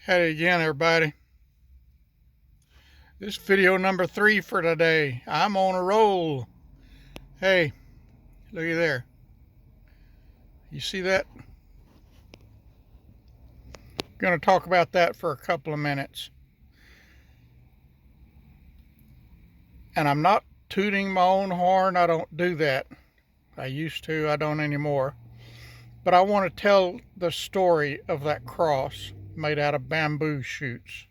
Hey again, everybody. This video number 3 for today. I'm on a roll. Hey, looky there. You see that? Going to talk about that for a couple of minutes. And I'm not tooting my own horn. I don't do that. I used to. I don't anymore. But I want to tell the story of that cross made out of bamboo shoots.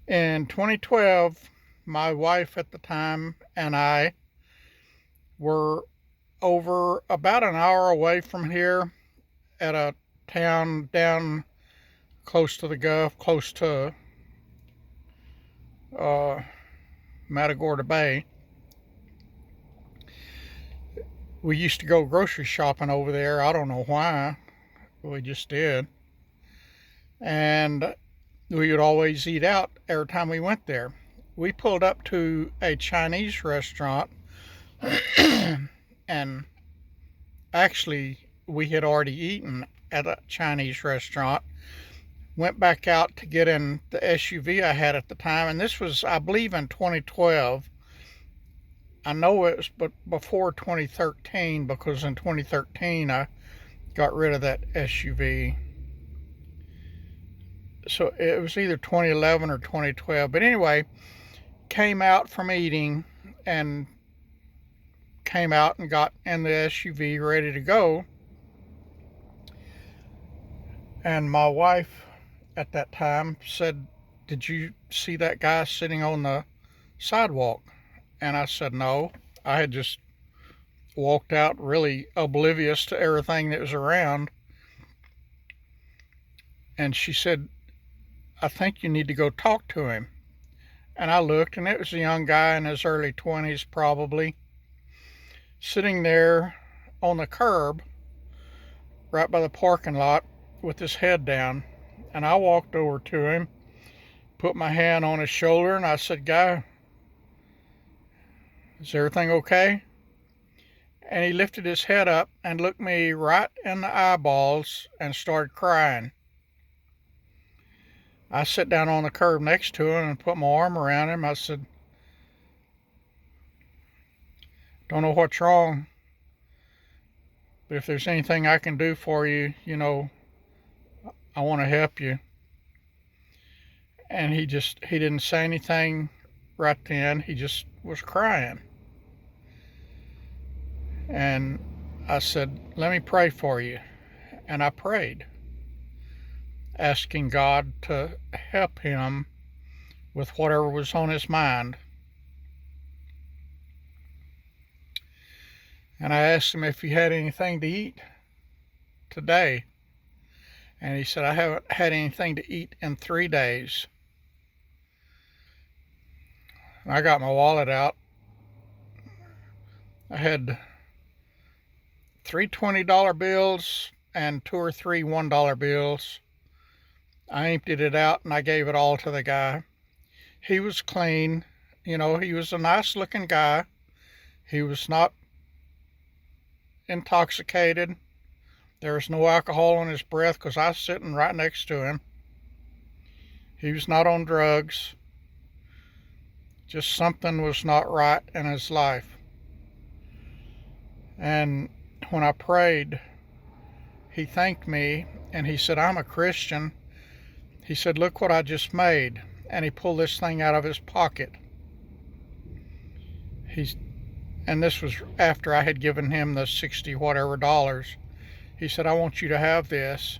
In 2012, my wife at the time and I were over about an hour away from here at a town down close to the Gulf, close to uh, Matagorda Bay. We used to go grocery shopping over there. I don't know why. We just did. And we would always eat out every time we went there. We pulled up to a Chinese restaurant, and actually, we had already eaten at a Chinese restaurant. Went back out to get in the SUV I had at the time, and this was, I believe, in 2012. I know it was but before 2013, because in 2013 I got rid of that SUV. So it was either 2011 or 2012. But anyway, came out from eating and came out and got in the SUV ready to go. And my wife at that time said, "Did you see that guy sitting on the sidewalk?" And I said, "No." I had just walked out really oblivious to everything that was around. And she said, "I think you need to go talk to him." And I looked, and it was a young guy in his early 20s, probably, sitting there on the curb right by the parking lot with his head down. And I walked over to him, put my hand on his shoulder, and I said, "Guy, is everything okay?" And he lifted his head up and looked me right in the eyeballs and started crying. I sat down on the curb next to him and put my arm around him. I said, "Don't know what's wrong, but if there's anything I can do for you, I want to help you." And he didn't say anything right then. He just was crying. And I said, "Let me pray for you." And I prayed, asking God to help him with whatever was on his mind. And I asked him if he had anything to eat today. And he said, "I haven't had anything to eat in 3 days." And I got my wallet out. I had three $20 bills and two or three $1 bills. I emptied it out and I gave it all to the guy. He was clean. He was a nice looking guy. He was not intoxicated. There was no alcohol in his breath because I was sitting right next to him. He was not on drugs. Just something was not right in his life. And when I prayed, he thanked me and he said, "I'm a Christian." He said, "Look what I just made." And he pulled this thing out of his pocket. And this was after I had given him the 60 whatever dollars. He said, "I want you to have this."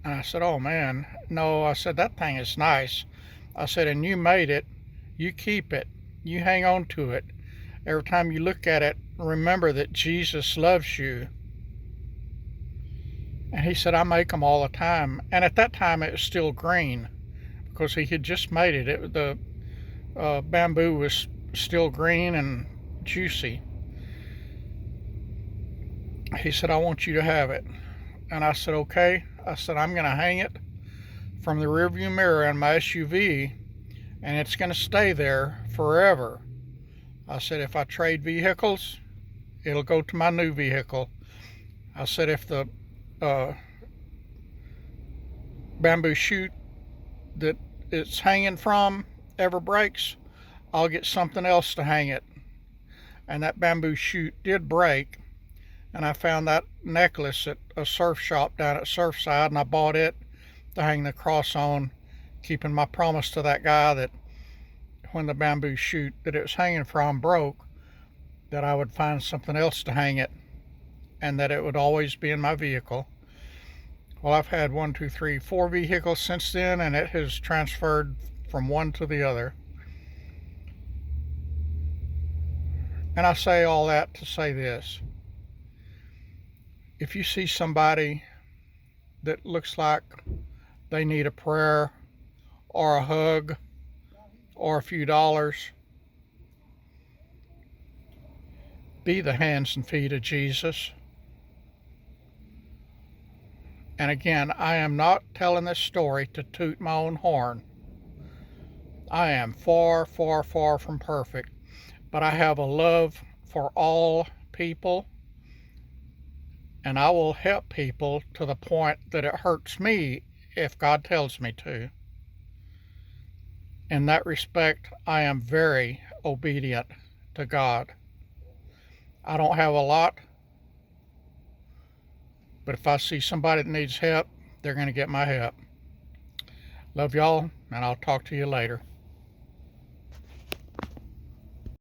And I said, "Oh man, no." I said, "That thing is nice." I said, "And you made it. You keep it. You hang on to it. Every time you look at it, remember that Jesus loves you." And he said, "I make them all the time." And at that time, it was still green because he had just made it. The bamboo was still green and juicy. He said, "I want you to have it." And I said, "Okay." I said, "I'm going to hang it from the rearview mirror in my SUV, and it's going to stay there forever." I said, "If I trade vehicles, it'll go to my new vehicle." I said, "If the bamboo shoot that it's hanging from ever breaks, I'll get something else to hang it. And that bamboo shoot did break, and I found that necklace at a surf shop down at Surfside, and I bought it to hang the cross on, keeping my promise to that guy that when the bamboo shoot that it was hanging from broke, that I would find something else to hang it, and that it would always be in my vehicle. Well, I've had 4 vehicles since then, and it has transferred from one to the other. And I say all that to say this: if you see somebody that looks like they need a prayer or a hug or a few dollars, be the hands and feet of Jesus. And again, I am not telling this story to toot my own horn. I am far, far, far from perfect, but I have a love for all people, and I will help people to the point that it hurts me if God tells me to. In that respect, I am very obedient to God. I don't have a lot, but if I see somebody that needs help, they're going to get my help. Love y'all, and I'll talk to you later.